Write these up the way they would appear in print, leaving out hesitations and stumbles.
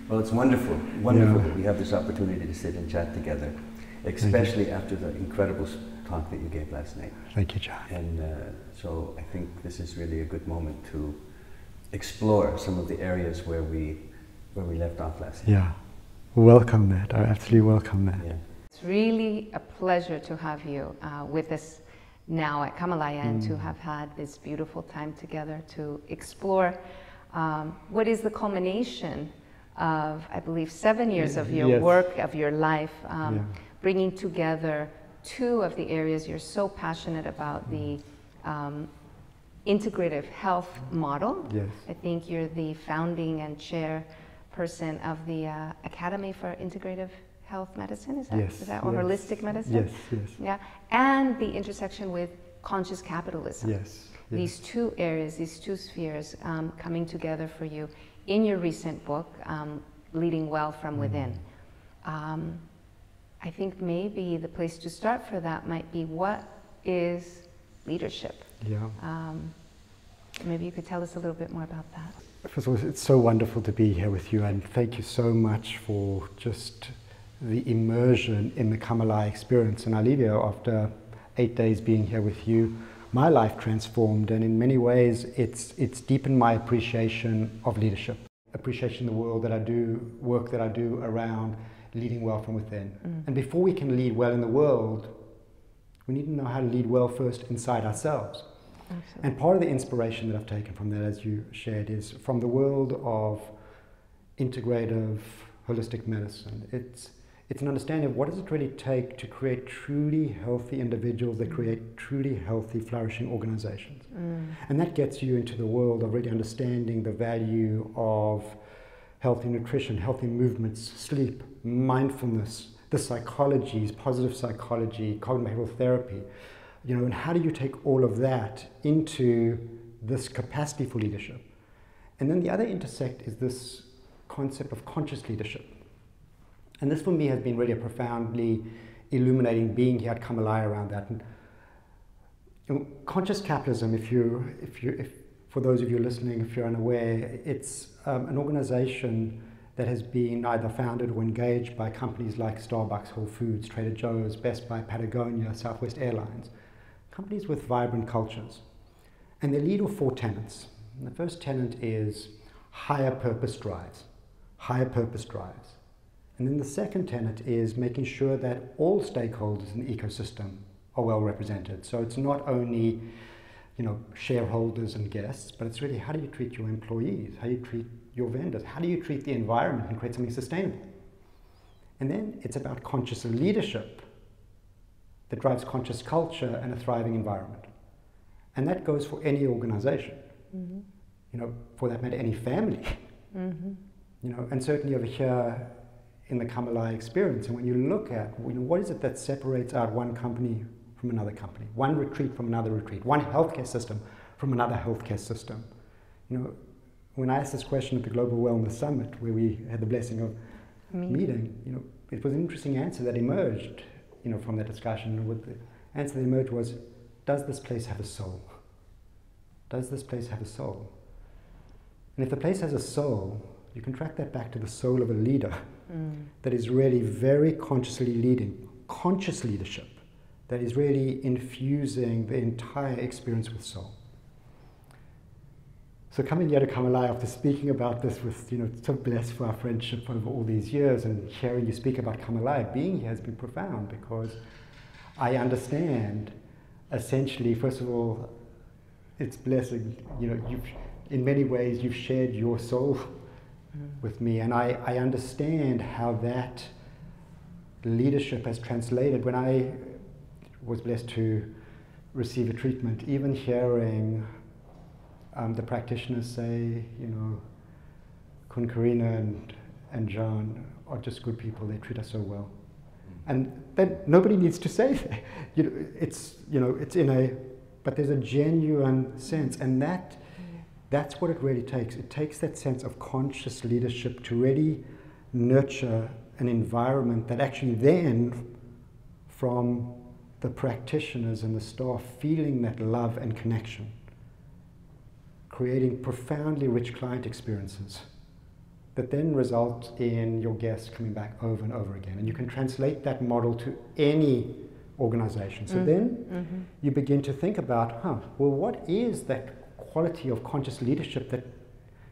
Well, it's wonderful, wonderful that we have this opportunity to sit and chat together, especially after the incredible talk that you gave last night. Thank you, John. And so I think this is really a good moment to explore some of the areas where we left off last night. Yeah, welcome that. I absolutely welcome that. Yeah. It's really a pleasure to have you with us now at Kamalaya and to have had this beautiful time together to explore what is the culmination of, I believe, 7 years of your work, of your life, bringing together two of the areas you're so passionate about, the integrative health model. Yes. I think you're the founding and chairperson of the Academy for Integrative Health Medicine, is that, Yes, is that or yes. holistic medicine? Yes, yes. Yeah, and the intersection with conscious capitalism. Yes. These two areas, these two spheres coming together for you in your recent book, Leading Well from Within. I think maybe the place to start for that might be, what is leadership? Yeah. Maybe you could tell us a little bit more about that. First of all, it's so wonderful to be here with you, and thank you so much for just the immersion in the Kamalaya experience. And I leave here after 8 days being here with you, my life transformed, and in many ways it's deepened my appreciation of leadership, appreciation of the world that I do, work that I do around leading well from within. And before we can lead well in the world, we need to know how to lead well first inside ourselves. Absolutely. And part of the inspiration that I've taken from that, as you shared, is from the world of integrative, holistic medicine. It's an understanding of what does it really take to create truly healthy individuals that create truly healthy, flourishing organizations. And that gets you into the world of really understanding the value of healthy nutrition, healthy movements, sleep, mindfulness, the psychologies, positive psychology, cognitive behavioral therapy, and how do you take all of that into this capacity for leadership? And then the other intersect is this concept of conscious leadership. And this for me has been really a profoundly illuminating being here at Kamalaya around that. And conscious capitalism, if for those of you listening, if you're unaware, it's an organization that has been either founded or engaged by companies like Starbucks, Whole Foods, Trader Joe's, Best Buy, Patagonia, Southwest Airlines, companies with vibrant cultures. And they lead with 4 tenets. And the first tenet is higher purpose drives, higher purpose drives. And then the second tenet is making sure that all stakeholders in the ecosystem are well represented. So it's not only, shareholders and guests, but it's really how do you treat your employees, how do you treat your vendors, how do you treat the environment and create something sustainable? And then it's about conscious leadership that drives conscious culture and a thriving environment. And that goes for any organization, for that matter, any family, and certainly over here in the Kamalaya experience. And when you look at, what is it that separates out one company from another company, one retreat from another retreat, one healthcare system from another healthcare system? When I asked this question at the Global Wellness Summit, where we had the blessing of meeting, it was an interesting answer that emerged, from that discussion. With the answer that emerged was, does this place have a soul? Does this place have a soul? And if the place has a soul, you can track that back to the soul of a leader that is really very consciously leading, conscious leadership, that is really infusing the entire experience with soul. So coming here to Kamalaya after speaking about this with, so blessed for our friendship over all these years, and hearing you speak about Kamalaya, being here has been profound, because I understand essentially, first of all, it's blessing, in many ways you've shared your soul with me, and I understand how that leadership has translated. When I was blessed to receive a treatment, even hearing the practitioners say, Kun Karina and John are just good people, they treat us so well. And then nobody needs to say that. It's in a, but there's a genuine sense, and that's what it really takes. It takes that sense of conscious leadership to really nurture an environment that actually then, from the practitioners and the staff, feeling that love and connection, creating profoundly rich client experiences that then result in your guests coming back over and over again. And you can translate that model to any organization. So then you begin to think about, well, what is that quality of conscious leadership that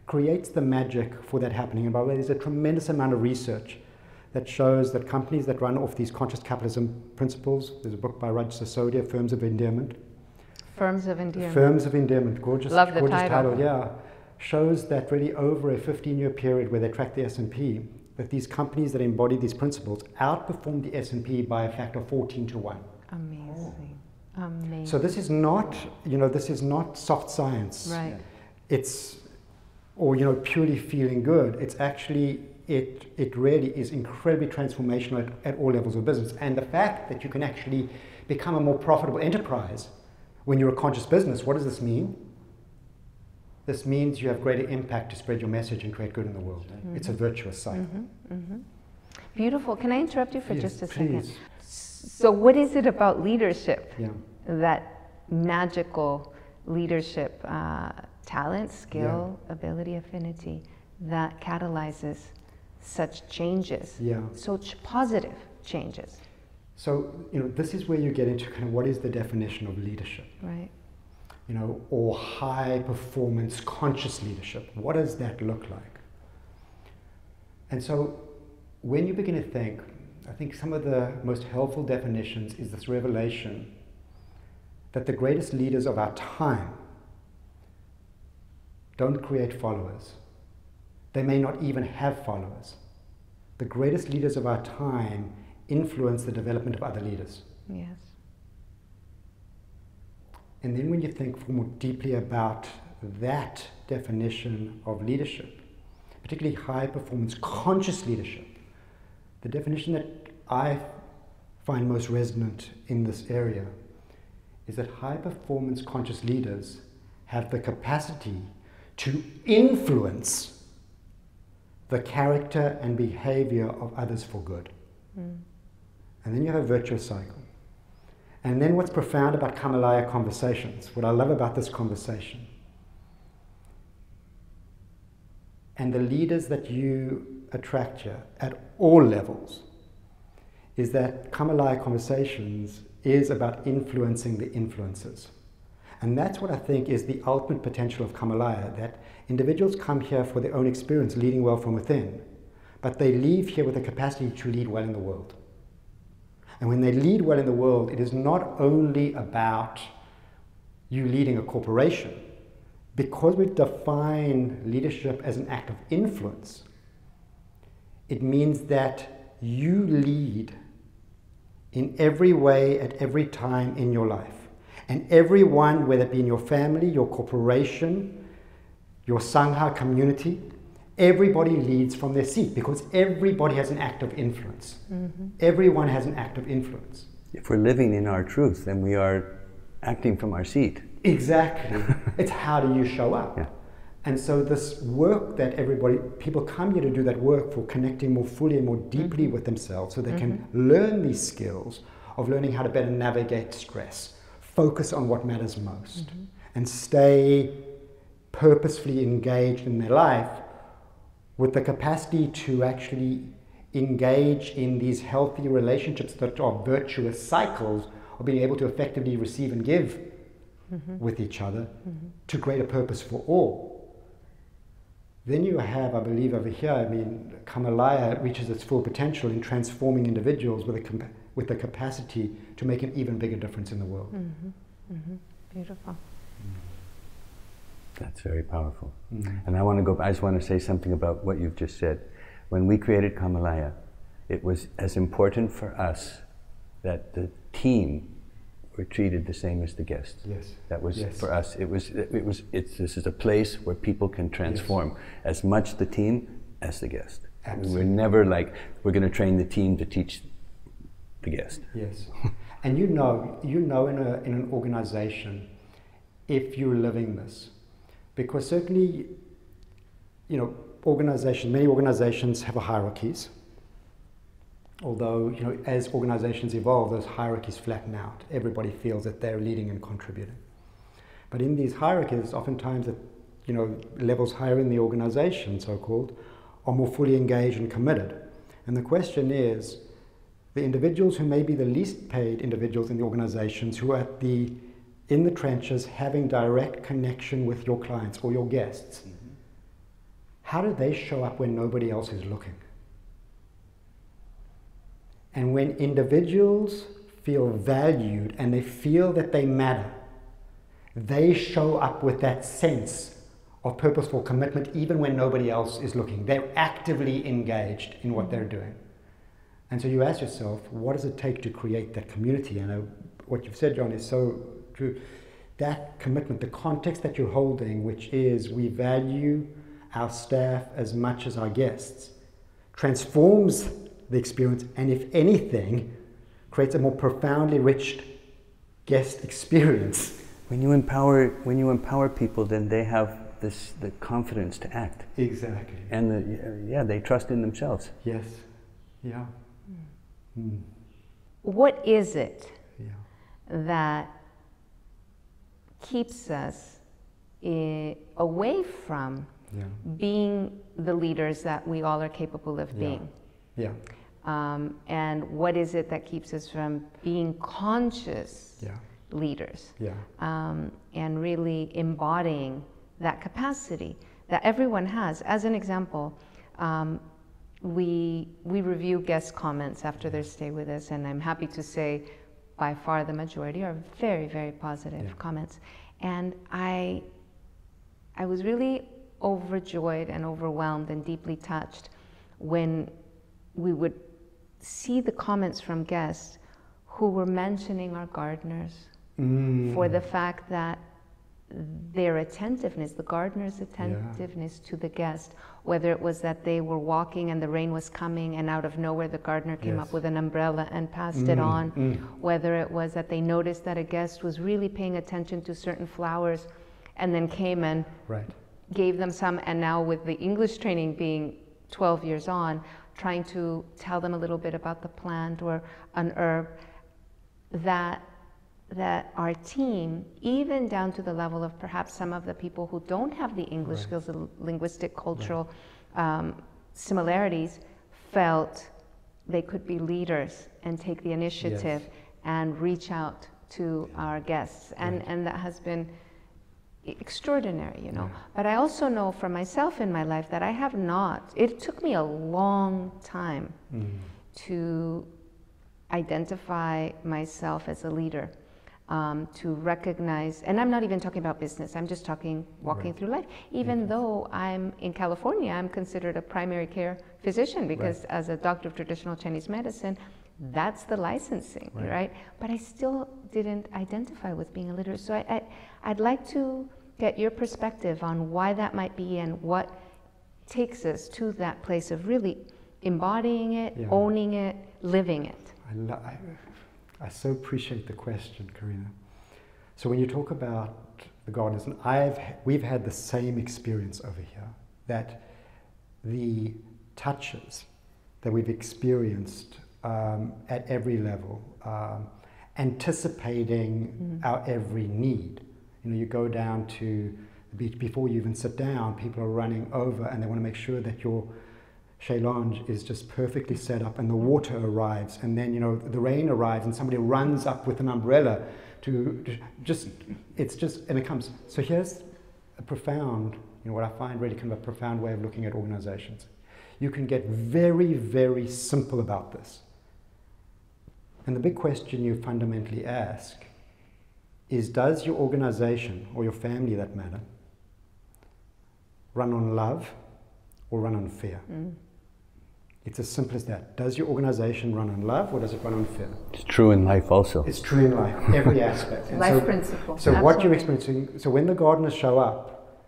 creates the magic for that happening? And by the way, there's a tremendous amount of research that shows that companies that run off these conscious capitalism principles, there's a book by Raj Sisodia, Firms of Endearment. Firms of Endearment. Firms of Endearment, gorgeous, Love the gorgeous title. yeah. Shows that really over a 15-year period where they track the S&P, that these companies that embody these principles outperform the S&P by a factor of 14 to 1. Amazing. Amazing. So this is not, this is not soft science. Right. It's, or, purely feeling good. It's actually, it really is incredibly transformational at all levels of business. And the fact that you can actually become a more profitable enterprise when you're a conscious business, what does this mean? This means you have greater impact to spread your message and create good in the world. It's a virtuous cycle. Beautiful. Can I interrupt you for just a second? Please. So what is it about leadership, Yeah. that magical leadership, talent, skill, ability, affinity, that catalyzes such changes, such positive changes? So, this is where you get into kind of what is the definition of leadership? Right. Or high performance conscious leadership. What does that look like? And so when you begin to think, I think some of the most helpful definitions is this revelation that the greatest leaders of our time don't create followers. They may not even have followers. The greatest leaders of our time influence the development of other leaders. Yes. And then when you think more deeply about that definition of leadership, particularly high performance conscious leadership, the definition that I find most resonant in this area is that high performance conscious leaders have the capacity to influence the character and behavior of others for good. And then you have a virtuous cycle. And then what's profound about Kamalaya conversations, what I love about this conversation, and the leaders that you attract here at all levels, is that Kamalaya conversations is about influencing the influencers. And that's what I think is the ultimate potential of Kamalaya, that individuals come here for their own experience, leading well from within, but they leave here with the capacity to lead well in the world. And when they lead well in the world, it is not only about you leading a corporation. Because we define leadership as an act of influence, it means that you lead in every way at every time in your life. And everyone, whether it be in your family, your corporation, your Sangha community, everybody leads from their seat because everybody has an act of influence. Everyone has an act of influence. If we're living in our truth, then we are acting from our seat. Exactly. It's how do you show up? Yeah. And so this work that people come here to do that work for connecting more fully and more deeply with themselves so they can learn these skills of learning how to better navigate stress, focus on what matters most, and stay purposefully engaged in their life with the capacity to actually engage in these healthy relationships that are virtuous cycles of being able to effectively receive and give with each other to create a purpose for all. Then you have, I believe over here, Kamalaya reaches its full potential in transforming individuals with the capacity to make an even bigger difference in the world. Beautiful. That's very powerful. And I just want to say something about what you've just said. When we created Kamalaya, it was as important for us that the team were treated the same as the guests. Yes. That was for us. This is a place where people can transform as much the team as the guest. Absolutely. We're never like we're going to train the team to teach the guest. Yes. And you know in an organization if you're living this. Because certainly, many organizations have hierarchies. Although, as organizations evolve, those hierarchies flatten out. Everybody feels that they're leading and contributing. But in these hierarchies, oftentimes, levels higher in the organization, so-called, are more fully engaged and committed. And the question is, the individuals who may be the least paid individuals in the organizations, who are in the trenches having direct connection with your clients or your guests, how do they show up when nobody else is looking? And when individuals feel valued and they feel that they matter, they show up with that sense of purposeful commitment even when nobody else is looking. They're actively engaged in what they're doing. And so you ask yourself, what does it take to create that community? And what you've said, John, is so true. That commitment, the context that you're holding, which is we value our staff as much as our guests, transforms the experience, and if anything, creates a more profoundly rich guest experience. When you empower people, then they have the confidence to act. Exactly. And they trust in themselves. Yes. Yeah. Mm. What is it that keeps us away from being the leaders that we all are capable of being? Yeah. And what is it that keeps us from being conscious leaders? Yeah. And really embodying that capacity that everyone has. As an example, we review guest comments after their stay with us, and I'm happy to say by far the majority are very, very positive comments. And I was really overjoyed and overwhelmed and deeply touched when we would see the comments from guests who were mentioning our gardeners for the fact that their attentiveness, the gardener's attentiveness to the guest, whether it was that they were walking and the rain was coming and out of nowhere the gardener came up with an umbrella and passed it on, whether it was that they noticed that a guest was really paying attention to certain flowers and then came and gave them some, and now with the English training being 12 years on, trying to tell them a little bit about the plant or an herb, that our team, even down to the level of perhaps some of the people who don't have the English skills, the linguistic, cultural similarities, felt they could be leaders and take the initiative and reach out to our guests. And that has been extraordinary, you know. But I also know for myself in my life that I have not, it took me a long time to identify myself as a leader. To recognize, and I'm not even talking about business, I'm just talking walking through life. Even though I'm in California, I'm considered a primary care physician because as a doctor of traditional Chinese medicine, that's the licensing, right? But I still didn't identify with being a leader. So I'd like to get your perspective on why that might be and what takes us to that place of really embodying it, owning it, living it. I so appreciate the question, Karina. So when you talk about the gardeners, and we've had the same experience over here, that the touches that we've experienced at every level, anticipating our every need. You know, you go down to the beach, before you even sit down, people are running over and they want to make sure that your chaise lounge is just perfectly set up and the water arrives, and then, you know, the rain arrives and somebody runs up with an umbrella and it comes. So here's a profound, you know, what I find really kind of a profound way of looking at organizations. You can get very, very simple about this. And the big question you fundamentally ask is, does your organization, or your family that matter, run on love or run on fear? It's as simple as that. Does your organization run on love or does it run on fear? It's true in life also. It's true in life, every aspect. And life principle. So what you're experiencing, so when the gardeners show up,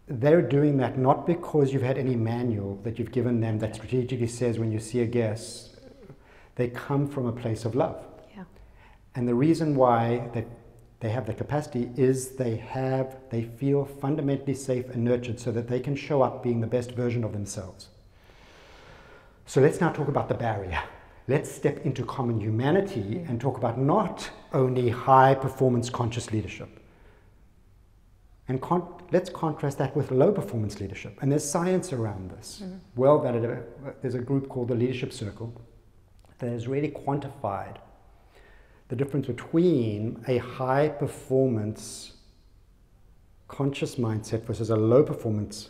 they're doing that not because you've had any manual that you've given them that strategically says when you see a guest, they come from a place of love. Yeah. And the reason why they have the capacity is they feel fundamentally safe and nurtured so that they can show up being the best version of themselves. So let's now talk about the barrier. Let's step into common humanity and talk about not only high performance conscious leadership. And let's contrast that with low performance leadership. And there's science around this. Well validated. There's a group called the Leadership Circle that has really quantified the difference between a high performance conscious mindset versus a low performance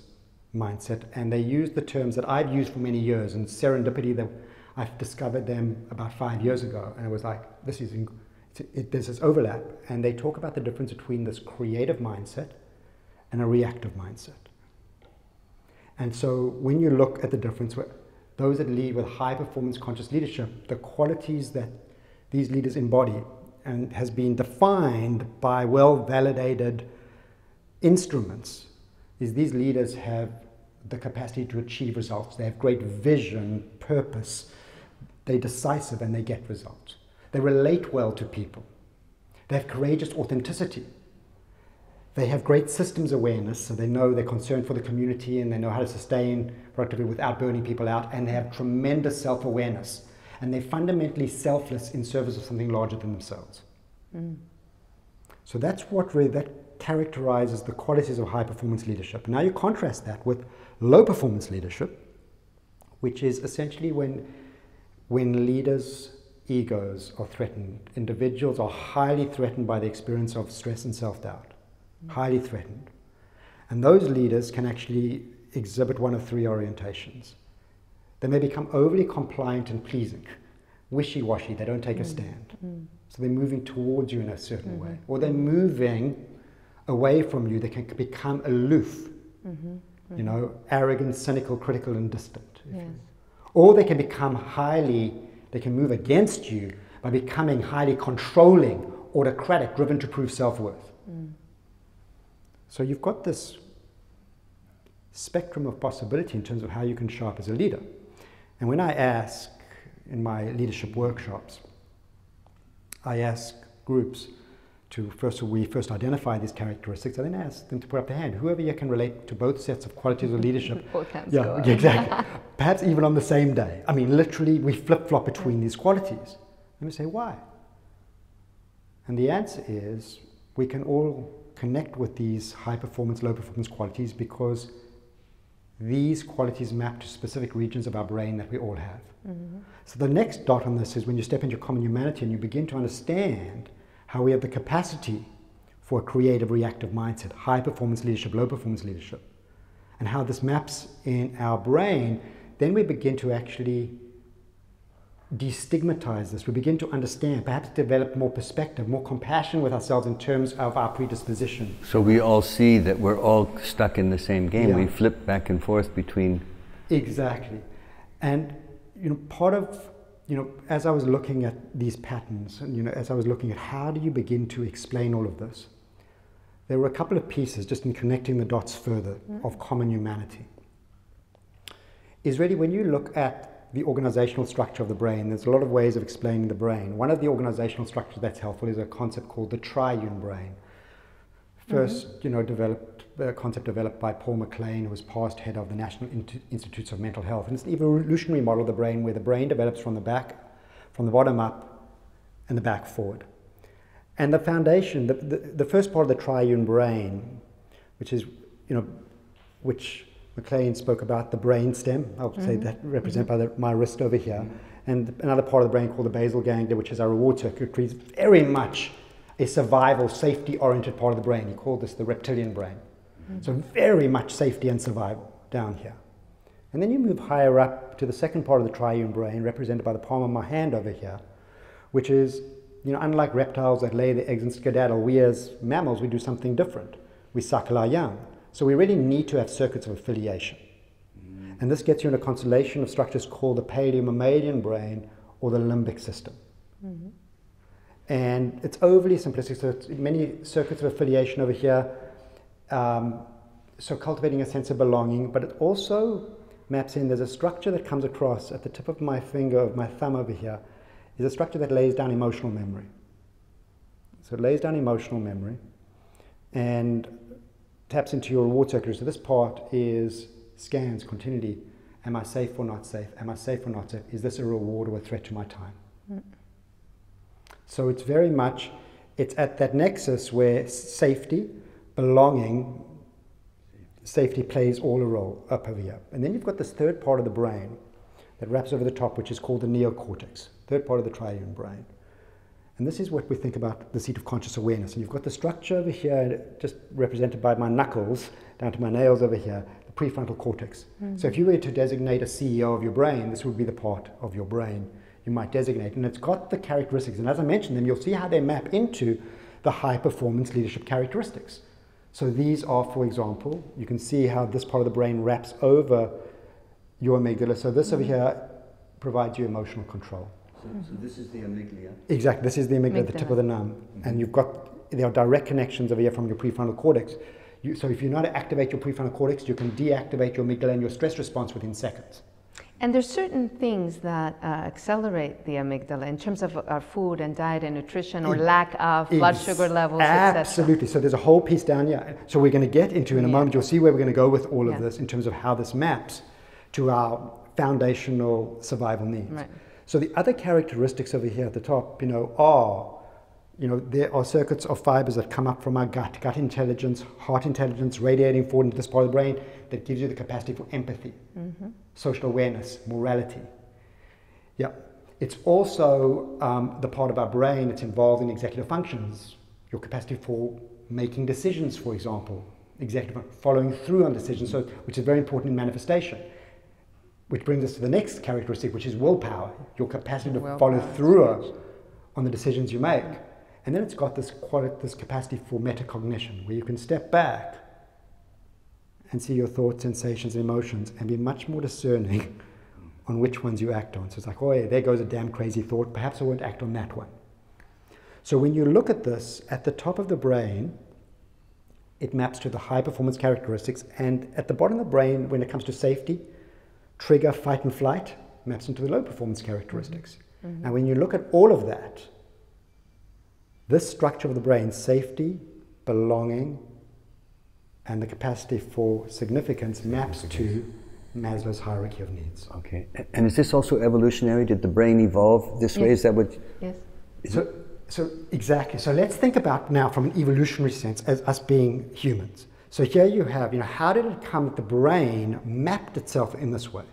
mindset. And they use the terms that I've used for many years, and serendipity, that I've discovered them about 5 years ago. And it was like, there's this overlap. And they talk about the difference between this creative mindset and a reactive mindset. And so when you look at the difference, those that lead with high performance conscious leadership, the qualities that these leaders embody and has been defined by well-validated instruments is these leaders have the capacity to achieve results. They have great vision, purpose, they're decisive, and they get results. They relate well to people. They have courageous authenticity. They have great systems awareness, so they know they're concerned for the community and they know how to sustain productivity without burning people out, and they have tremendous self-awareness. And they're fundamentally selfless in service of something larger than themselves. So that's what really, that characterizes the qualities of high-performance leadership. Now you contrast that with low-performance leadership, which is essentially when leaders' egos are threatened. Individuals are highly threatened by the experience of stress and self-doubt. Highly threatened. And those leaders can actually exhibit one of three orientations. They may become overly compliant and pleasing, wishy-washy, they don't take a stand. So they're moving towards you in a certain way. Or they're moving away from you, they can become aloof, you know, arrogant, cynical, critical, and distant. Or they can become they can move against you by becoming highly controlling, autocratic, driven to prove self-worth. So you've got this spectrum of possibility in terms of how you can show up as a leader. And when I ask in my leadership workshops, I ask groups to first identify these characteristics. I then ask them to put up their hand. Whoever here can relate to both sets of qualities of leadership. Yeah, exactly. Perhaps even on the same day. I mean, literally, we flip-flop between these qualities. And we say, why? And the answer is, we can all connect with these high-performance, low-performance qualities because these qualities map to specific regions of our brain that we all have. So the next dot on this is when you step into common humanity and you begin to understand how we have the capacity for a creative, reactive mindset, high-performance leadership, low-performance leadership, and how this maps in our brain, then we begin to actually destigmatize this. We begin to understand, perhaps develop more perspective, more compassion with ourselves in terms of our predisposition. So we all see that we're all stuck in the same game. We flip back and forth between... Exactly. And, you know, part of, you know, as I was looking at these patterns, and, you know, as I was looking at how do you begin to explain all of this, there were a couple of pieces just in connecting the dots further of common humanity. Is really when you look at the organizational structure of the brain, there's a lot of ways of explaining the brain. One of the organizational structures that's helpful is a concept called the triune brain. First, you know, a concept developed by Paul MacLean, who was past head of the National Institutes of Mental Health. And it's an evolutionary model of the brain where the brain develops from the bottom up and the back forward. And the foundation, the first part of the triune brain, which is, you know, which MacLean spoke about, the brain stem, I would say that represented by my wrist over here, and another part of the brain called the basal ganglia, which is our reward circuitry, is very much a survival, safety-oriented part of the brain. He called this the reptilian brain. So very much safety and survival down here. And then you move higher up to the second part of the triune brain, represented by the palm of my hand over here, which is, you know, unlike reptiles that lay their eggs and skedaddle, we as mammals, we do something different. We suckle our young. So we really need to have circuits of affiliation. And this gets you in a constellation of structures called the paleo-mammalian brain or the limbic system. And it's overly simplistic, so it's many circuits of affiliation over here, so cultivating a sense of belonging, but it also maps in, there's a structure that comes across at the tip of my finger, of my thumb over here, is a structure that lays down emotional memory. So it lays down emotional memory and taps into your reward circuitry. So this part is scans continually. Am I safe or not safe? Am I safe or not safe? Is this a reward or a threat to my time? So it's very much, it's at that nexus where safety, belonging, safety plays all a role up over here. And then you've got this third part of the brain that wraps over the top, which is called the neocortex, third part of the triune brain. And this is what we think about the seat of conscious awareness. And you've got the structure over here, just represented by my knuckles, down to my nails over here, the prefrontal cortex. So if you were to designate a CEO of your brain, this would be the part of your brain you might designate. And it's got the characteristics. And as I mentioned them, you'll see how they map into the high-performance leadership characteristics. So these are, for example, you can see how this part of the brain wraps over your amygdala. So this over here provides you emotional control. So this is the amygdala? Exactly, this is the amygdala, the tip of the num. And there are direct connections over here from your prefrontal cortex. So if you know how to activate your prefrontal cortex, you can deactivate your amygdala and your stress response within seconds. And there's certain things that accelerate the amygdala in terms of our food and diet and nutrition, or lack of blood sugar levels, etc. Absolutely. So there's a whole piece down here. So we're going to get into in a moment. You'll see where we're going to go with all of this in terms of how this maps to our foundational survival needs. Right. So the other characteristics over here at the top, there are circuits of fibers that come up from our gut intelligence, heart intelligence, radiating forward into this part of the brain that gives you the capacity for empathy, social awareness, morality. Yeah. It's also the part of our brain that's involved in executive functions, your capacity for making decisions, for example, following through on decisions, which is very important in manifestation. Which brings us to the next characteristic, which is willpower, your capacity to follow through on the decisions you make. And then it's got this capacity for metacognition, where you can step back and see your thoughts, sensations, and emotions, and be much more discerning on which ones you act on. So it's like, oh yeah, there goes a damn crazy thought, perhaps I won't act on that one. So when you look at this, at the top of the brain, it maps to the high performance characteristics, and at the bottom of the brain, when it comes to safety, trigger, fight and flight, maps into the low performance characteristics. Now when you look at all of that, this structure of the brain, safety, belonging, and the capacity for significance maps to Maslow's hierarchy of needs. Okay. And is this also evolutionary? Did the brain evolve this way? Is that what? Yes. So exactly. So let's think about now from an evolutionary sense as us being humans. So here you have, how did it come that the brain mapped itself in this way?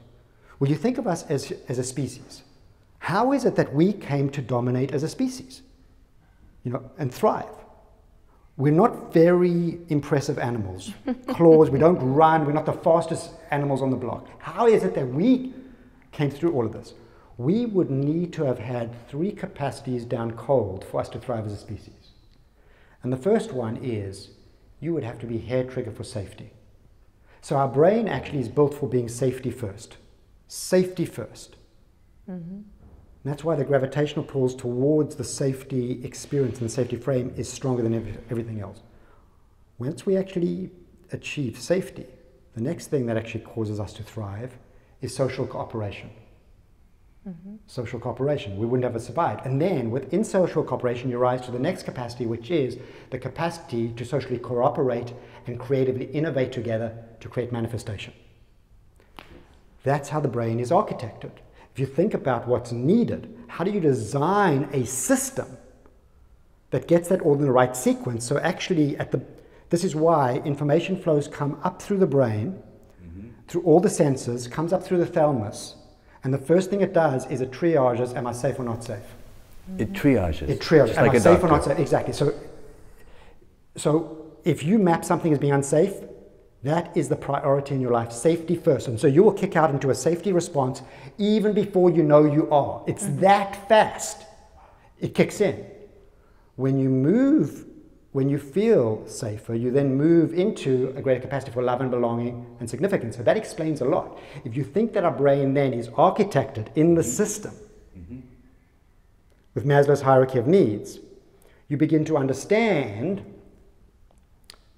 Well, you think of us as a species. How is it that we came to dominate as a species, and thrive? We're not very impressive animals. Claws, we don't run, we're not the fastest animals on the block. How is it that we came through all of this? We would need to have had 3 capacities down cold for us to thrive as a species. And the first one is, you would have to be hair trigger for safety. So our brain actually is built for being safety first. Safety first. And that's why the gravitational pulls towards the safety experience and the safety frame is stronger than everything else. Once we actually achieve safety, the next thing that actually causes us to thrive is social cooperation. Social cooperation. We wouldn't have survived. And then within social cooperation, you rise to the next capacity, which is the capacity to socially cooperate and creatively innovate together to create manifestation. That's how the brain is architected. If you think about what's needed, how do you design a system that gets that all in the right sequence? So actually, this is why information flows come up through the brain, through all the senses, comes up through the thalamus, and the first thing it does is it triages, am I safe or not safe? It triages. It triages, just am like I a safe doctor. or not safe? Exactly. So if you map something as being unsafe, that is the priority in your life, safety first. And so you will kick out into a safety response even before you know you are. It's that fast. It kicks in. When you feel safer, you then move into a greater capacity for love and belonging and significance. So that explains a lot. If you think that our brain then is architected in the system with Maslow's hierarchy of needs, you begin to understand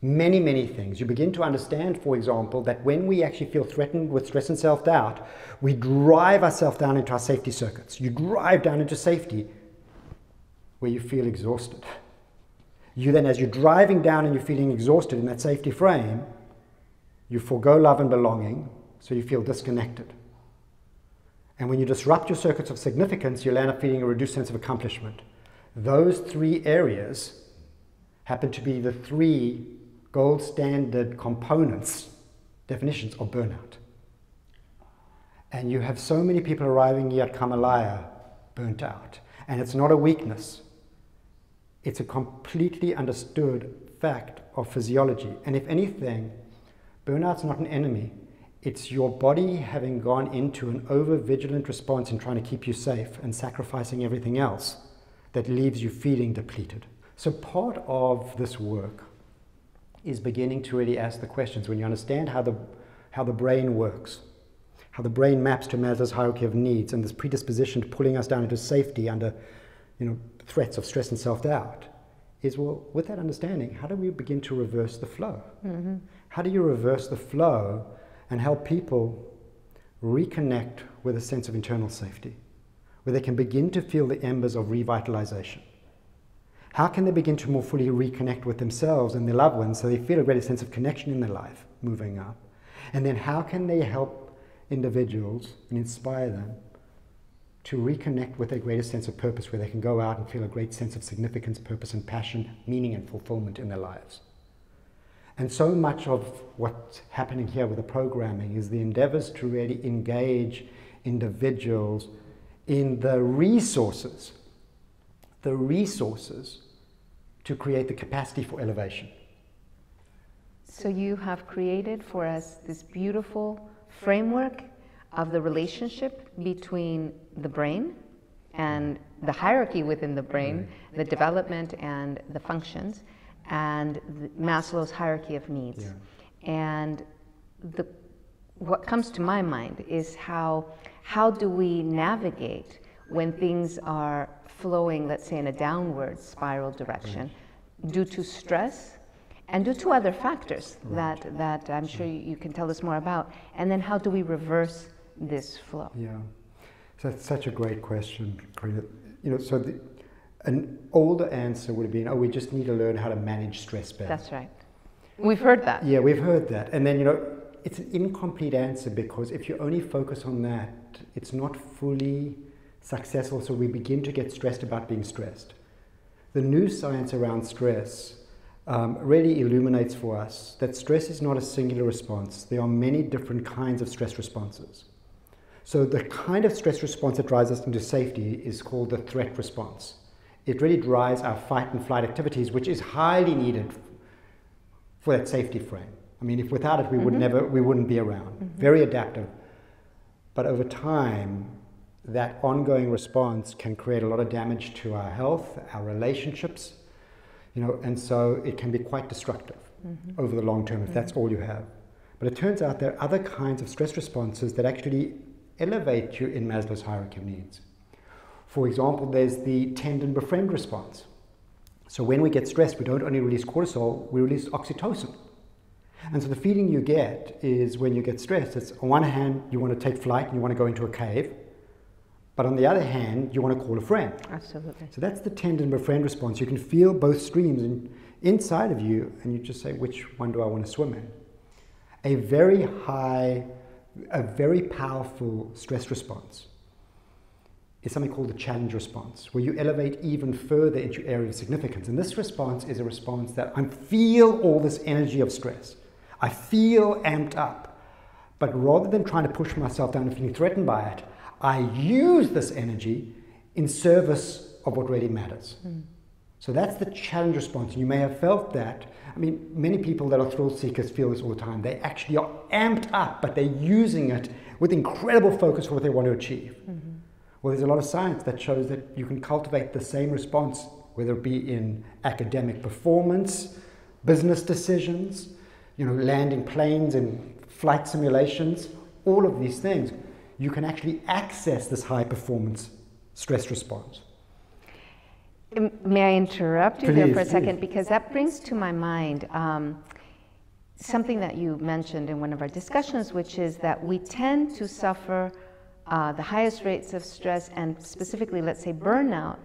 many, many things. You begin to understand, for example, that when we actually feel threatened with stress and self-doubt, we drive ourselves down into our safety circuits. You drive down into safety where you feel exhausted. You then, as you're driving down and you're feeling exhausted in that safety frame, you forego love and belonging, so you feel disconnected. And when you disrupt your circuits of significance, you'll end up feeling a reduced sense of accomplishment. Those 3 areas happen to be the 3 gold standard components, definitions of burnout. And you have so many people arriving here at Kamalaya burnt out. And it's not a weakness. It's a completely understood fact of physiology. And if anything, burnout's not an enemy. It's your body having gone into an over-vigilant response in trying to keep you safe and sacrificing everything else that leaves you feeling depleted. So part of this work is beginning to really ask the questions. When you understand how the brain works, how the brain maps to Maslow's hierarchy of needs, and this predisposition to pulling us down into safety under threats of stress and self-doubt, is, well, with that understanding, how do we begin to reverse the flow? Mm-hmm. How do you reverse the flow and help people reconnect with a sense of internal safety, where they can begin to feel the embers of revitalization? How can they begin to more fully reconnect with themselves and their loved ones so they feel a greater sense of connection in their life moving up? And then how can they help individuals and inspire them to reconnect with a greater sense of purpose, where they can go out and feel a great sense of significance, purpose and passion, meaning and fulfillment in their lives? And so much of what's happening here with the programming is the endeavors to really engage individuals in the resources to create the capacity for elevation. So you have created for us this beautiful framework of the relationship between the brain and the hierarchy within the brain, the development and the functions, and Maslow's hierarchy of needs. Yeah. And what comes to my mind is how do we navigate when things are flowing, let's say, in a downward spiral direction, due to stress and due to other factors that I'm sure you can tell us more about. And then how do we reverse this flow? Yeah, so that's such a great question, Karina. An older answer would have been, we just need to learn how to manage stress better. That's right. We've heard that. Yeah, we've heard that. And then, it's an incomplete answer, because if you only focus on that, it's not fully successful, so we begin to get stressed about being stressed. The new science around stress really illuminates for us that stress is not a singular response. There are many different kinds of stress responses. So the kind of stress response that drives us into safety is called the threat response. It really drives our fight and flight activities, which is highly needed for that safety frame. I mean, if without it, we wouldn't be around. Mm-hmm. Very adaptive. But over time, that ongoing response can create a lot of damage to our health, our relationships, and so it can be quite destructive over the long term if that's all you have. But it turns out there are other kinds of stress responses that actually elevate you in Maslow's hierarchy of needs. For example, there's the tend and befriend response. So when we get stressed, we don't only release cortisol, we release oxytocin. And so the feeling you get is, when you get stressed, it's on one hand, you want to take flight and you want to go into a cave. But on the other hand, you want to call a friend. Absolutely. So that's the tend and befriend response. You can feel both streams inside of you, and you just say, which one do I want to swim in? A very powerful stress response is something called the challenge response, where you elevate even further into your area of significance. And this response is a response that I feel all this energy of stress. I feel amped up. But rather than trying to push myself down and feeling threatened by it, I use this energy in service of what really matters. Mm. So that's the challenge response. And you may have felt that. I mean, many people that are thrill seekers feel this all the time. They actually are amped up, but they're using it with incredible focus for what they want to achieve. Mm-hmm. Well, there's a lot of science that shows that you can cultivate the same response, whether it be in academic performance, business decisions, landing planes in flight simulations, all of these things. You can actually access this high performance stress response. May I interrupt you there for a second? Because that brings to my mind something that you mentioned in one of our discussions, which is that we tend to suffer the highest rates of stress, and specifically, let's say, burnout,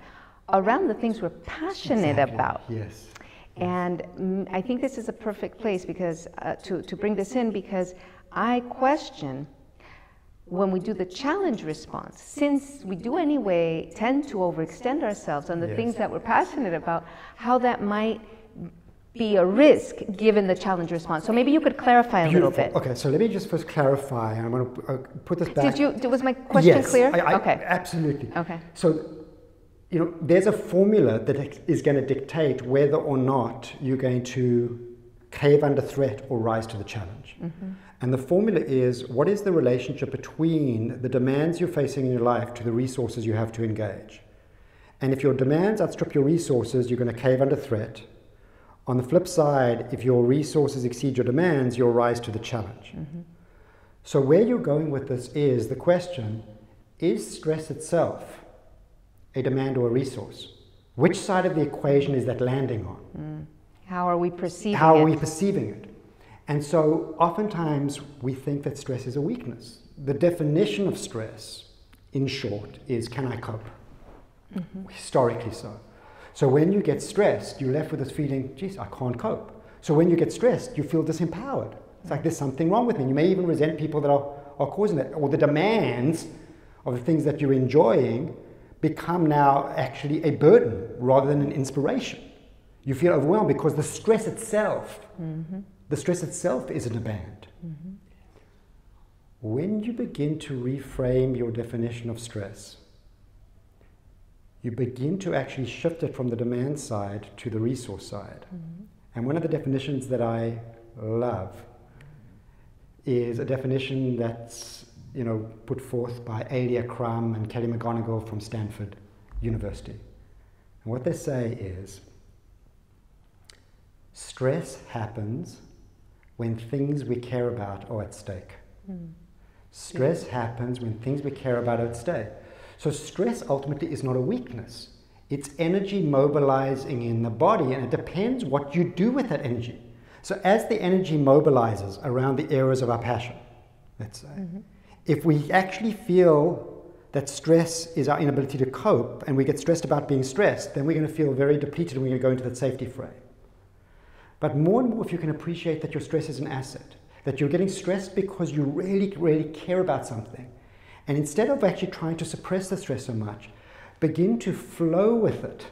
around the things we're passionate about. Yes. And I think this is a perfect place because to bring this in, because I question, when we do the challenge response, since we do anyway tend to overextend ourselves on the things that we're passionate about, how that might be a risk given the challenge response? So maybe you could clarify a little bit. Okay, so let me just first clarify, and I'm going to put this back. Was my question clear? Okay. Absolutely. Okay. So, you know, there's a formula that is going to dictate whether or not you're going to cave under threat or rise to the challenge. Mm-hmm. And the formula is, what is the relationship between the demands you're facing in your life to the resources you have to engage? And if your demands outstrip your resources, you're going to cave under threat. On the flip side, if your resources exceed your demands, you'll rise to the challenge. Mm-hmm. So where you're going with this is the question, is stress itself a demand or a resource? Which side of the equation is that landing on? Mm. How are we perceiving it? How are we perceiving it? And so oftentimes we think that stress is a weakness. The definition of stress, in short, is can I cope? Mm-hmm. Historically so. So when you get stressed, you're left with this feeling, geez, I can't cope. So when you get stressed, you feel disempowered. It's like there's something wrong with me. You may even resent people that are causing that. Or the demands of the things that you're enjoying become now actually a burden rather than an inspiration. You feel overwhelmed because the stress itself, the stress itself is a demand. Mm-hmm. When you begin to reframe your definition of stress, you begin to actually shift it from the demand side to the resource side. Mm-hmm. And one of the definitions that I love is a definition that's put forth by Alia Crum and Kelly McGonigal from Stanford University. And what they say is, stress happens when things we care about are at stake. Mm. Stress happens when things we care about are at stake. So stress ultimately is not a weakness. It's energy mobilizing in the body, and it depends what you do with that energy. So as the energy mobilizes around the areas of our passion, let's say, if we actually feel that stress is our inability to cope, and we get stressed about being stressed, then we're going to feel very depleted and we're going to go into that safety frame. But more and more, if you can appreciate that your stress is an asset, that you're getting stressed because you really, really care about something, and instead of actually trying to suppress the stress so much, begin to flow with it.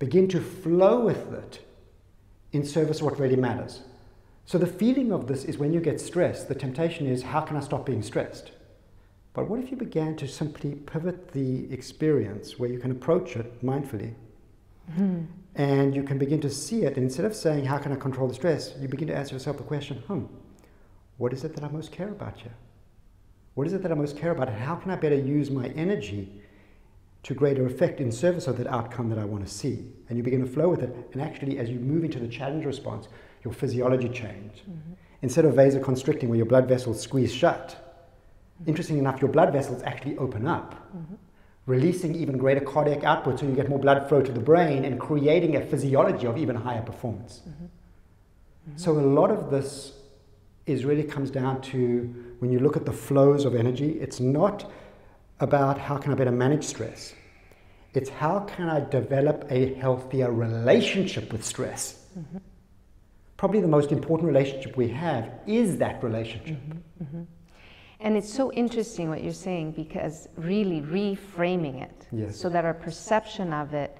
Begin to flow with it in service of what really matters. So the feeling of this is when you get stressed, the temptation is, how can I stop being stressed? But what if you began to simply pivot the experience where you can approach it mindfully, and you can begin to see it, and instead of saying, how can I control the stress, you begin to ask yourself the question, what is it that I most care about here? What is it that I most care about, and how can I better use my energy to greater effect in service of that outcome that I want to see? And you begin to flow with it, and actually as you move into the challenge response, your physiology changes. Instead of vasoconstricting, where your blood vessels squeeze shut, interestingly enough, your blood vessels actually open up, releasing even greater cardiac output, so you get more blood flow to the brain and creating a physiology of even higher performance. So a lot of this really comes down to, when you look at the flows of energy, it's not about how can I better manage stress. It's how can I develop a healthier relationship with stress. Probably the most important relationship we have is that relationship. And it's so interesting what you're saying, because really reframing it so that our perception of it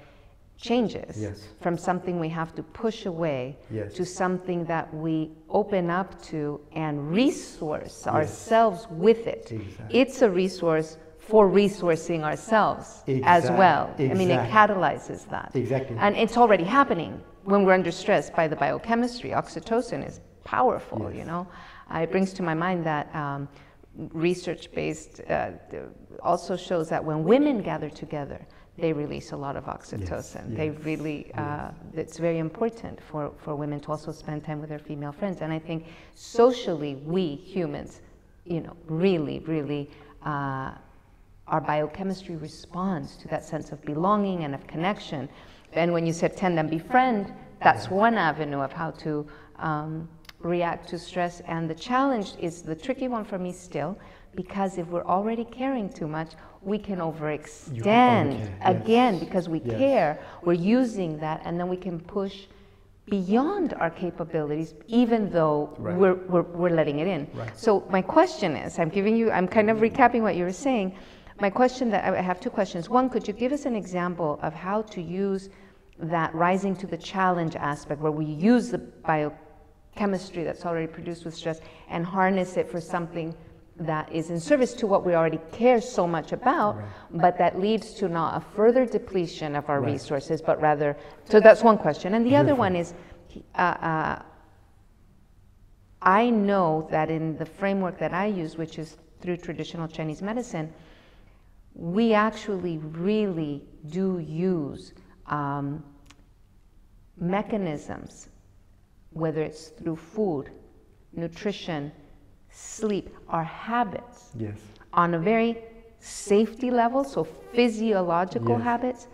changes from something we have to push away to something that we open up to and resource ourselves with it. It's a resource for resourcing ourselves as well. I mean, it catalyzes that. And it's already happening when we're under stress by the biochemistry. Oxytocin is powerful, It brings to my mind that research-based also shows that when women gather together, they release a lot of oxytocin. They really, it's very important for women to also spend time with their female friends. And I think socially, we humans, really, our biochemistry responds to that sense of belonging and of connection. And when you said tend and befriend, that's one avenue of how to react to stress. And the challenge is the tricky one for me still, because if we're already caring too much, we can overextend again because we care. We're using that, and then we can push beyond our capabilities, even though we're letting it in. So my question is, I'm kind of recapping what you were saying. My question I have two questions. One, could you give us an example of how to use that rising to the challenge aspect, where we use the biochemistry that's already produced with stress and harness it for something that is in service to what we already care so much about, but that leads to not a further depletion of our resources, but rather, so that's one question. And the other one is, I know that in the framework that I use, which is through traditional Chinese medicine, we actually really do use mechanisms, whether it's through food, nutrition, sleep, our habits, on a very safety level, so physiological habits,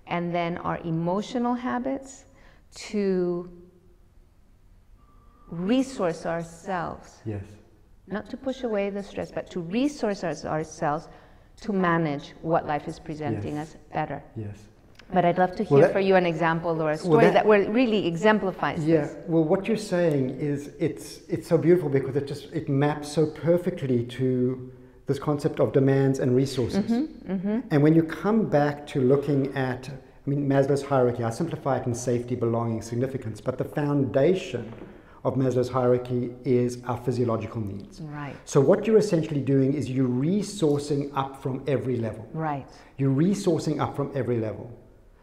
and then our emotional habits to resource ourselves. Not to push away the stress, but to resource ourselves to manage what life is presenting us better. But I'd love to hear for you an example or a story that really exemplifies this. Well, what you're saying is it's so beautiful because it maps so perfectly to this concept of demands and resources. And when you come back to looking at, Maslow's hierarchy, I simplify it in safety, belonging, significance, but the foundation of Maslow's hierarchy is our physiological needs. So what you're essentially doing is you're resourcing up from every level. You're resourcing up from every level.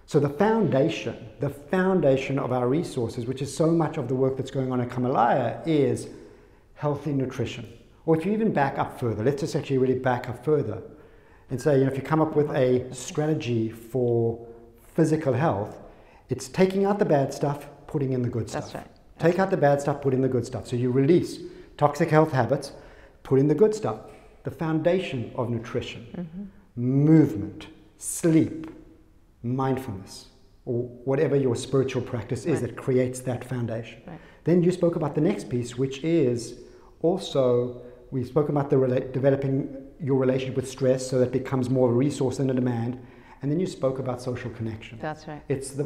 So the foundation of our resources, which is so much of the work that's going on at Kamalaya, is healthy nutrition. Or if you even back up further, let's just actually really back up further and say, if you come up with a strategy for physical health, it's taking out the bad stuff, putting in the good stuff. Take out the bad stuff, put in the good stuff. So you release toxic health habits, put in the good stuff. The foundation of nutrition, movement, sleep, mindfulness, or whatever your spiritual practice is that creates that foundation. Then you spoke about the next piece, which is also, we spoke about developing your relationship with stress so that it becomes more of a resource than a demand. And then you spoke about social connection. It's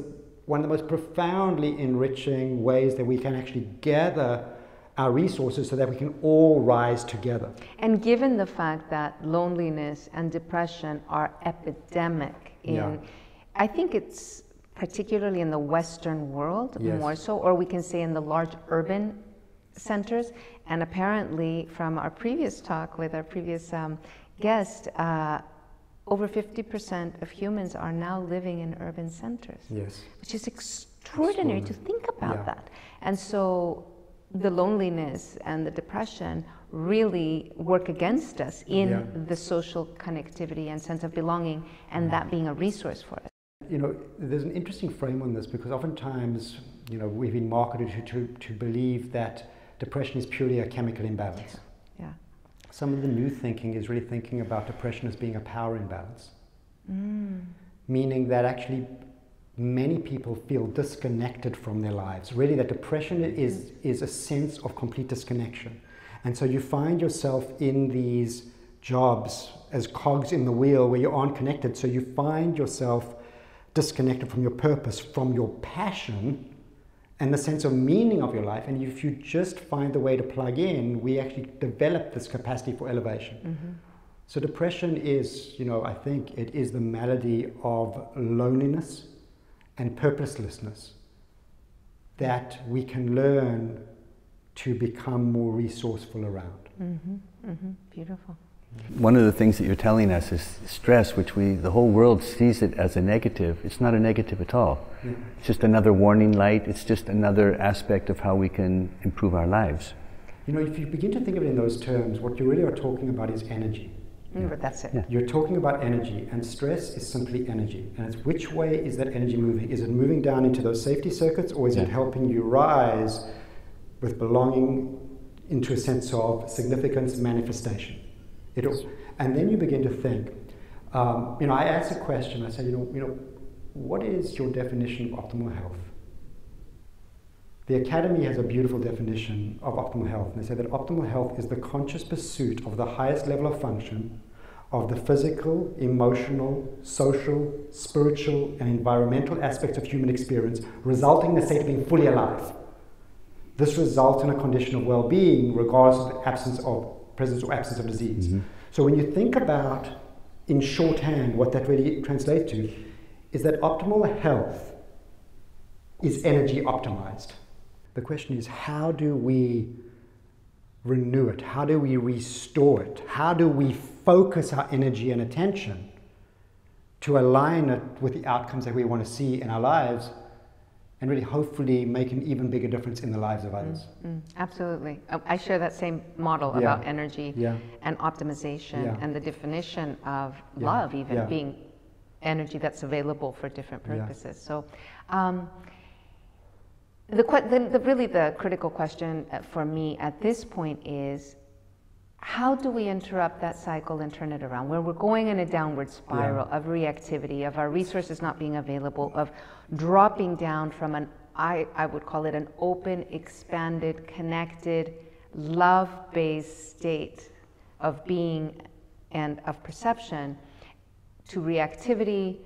one of the most profoundly enriching ways that we can actually gather our resources so that we can all rise together. And given the fact that loneliness and depression are epidemic I think it's particularly in the Western world more so, or we can say in the large urban centers. And apparently from our previous talk with our previous guest, over 50% of humans are now living in urban centers, which is extraordinary to think about that. And so the loneliness and the depression really work against us in the social connectivity and sense of belonging, and that being a resource for us. There's an interesting frame on this because oftentimes, we've been marketed to believe that depression is purely a chemical imbalance. Some of the new thinking is really thinking about depression as being a power imbalance. Meaning that actually many people feel disconnected from their lives. Really, that depression is a sense of complete disconnection. And so you find yourself in these jobs as cogs in the wheel where you aren't connected. So you find yourself disconnected from your purpose, from your passion, and the sense of meaning of your life. And if you just find the way to plug in, we actually develop this capacity for elevation. So depression is, I think it is the malady of loneliness and purposelessness that we can learn to become more resourceful around. Beautiful. One of the things that you're telling us is stress, which the whole world sees it as a negative. It's not a negative at all. It's just another warning light. It's just another aspect of how we can improve our lives. If you begin to think of it in those terms, what you really are talking about is energy. That's it. You're talking about energy, and stress is simply energy. And it's which way is that energy moving? Is it moving down into those safety circuits, or is it helping you rise with belonging into a sense of significance, manifestation? And then you begin to think. I asked a question. I said, what is your definition of optimal health? The Academy has a beautiful definition of optimal health. And they say that optimal health is the conscious pursuit of the highest level of function of the physical, emotional, social, spiritual, and environmental aspects of human experience, resulting in a state of being fully alive. This results in a condition of well-being, regardless of the presence or absence of disease. So when you think about, in shorthand, what that really translates to is that optimal health is energy optimized. The question is, how do we renew it? How do we restore it? How do we focus our energy and attention to align it with the outcomes that we want to see in our lives, and really hopefully make an even bigger difference in the lives of others? Absolutely. I share that same model about energy and optimization and the definition of love even being energy that's available for different purposes. So really the critical question for me at this point is, how do we interrupt that cycle and turn it around? Where we're going in a downward spiral of reactivity, of our resources not being available, of dropping down from an, I would call it an open, expanded, connected, love-based state of being and of perception to reactivity,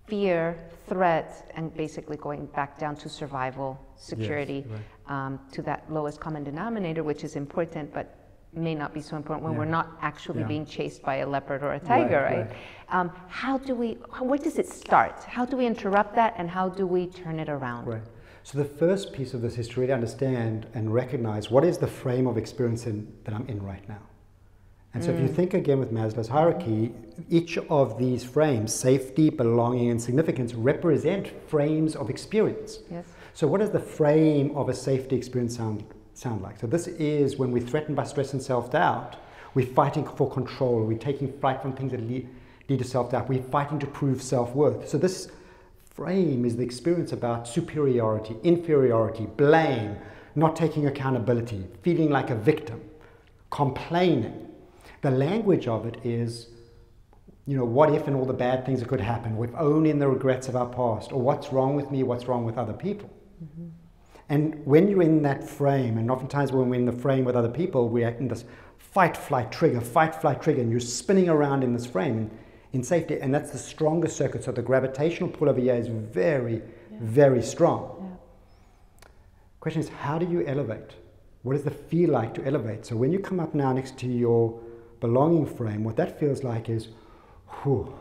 fear, threat, and basically going back down to survival, security, to that lowest common denominator, which is important, but may not be so important when we're not actually being chased by a leopard or a tiger, right? Where does it start? How do we interrupt that, and how do we turn it around? Right. So the first piece of this is to really understand and recognize what is the frame of experience that I'm in right now. And so if you think again with Maslow's hierarchy, each of these frames, safety, belonging, and significance, represent frames of experience. Yes. So what does the frame of a safety experience sound like? So this is when we're threatened by stress and self-doubt. We're fighting for control. We're taking flight from things that lead to self-doubt. We're fighting to prove self-worth. So this frame is the experience about superiority, inferiority, blame, not taking accountability, feeling like a victim, complaining. The language of it is, what if and all the bad things that could happen. We've owned in the regrets of our past, or what's wrong with me, what's wrong with other people. And when you're in that frame, and oftentimes when we're in the frame with other people, we act in this fight, flight, trigger, and you're spinning around in this frame in safety, and that's the strongest circuit. So the gravitational pull over here is very, very strong. Question is, how do you elevate? What does it feel like to elevate? So when you come up now next to your belonging frame, what that feels like is, whew,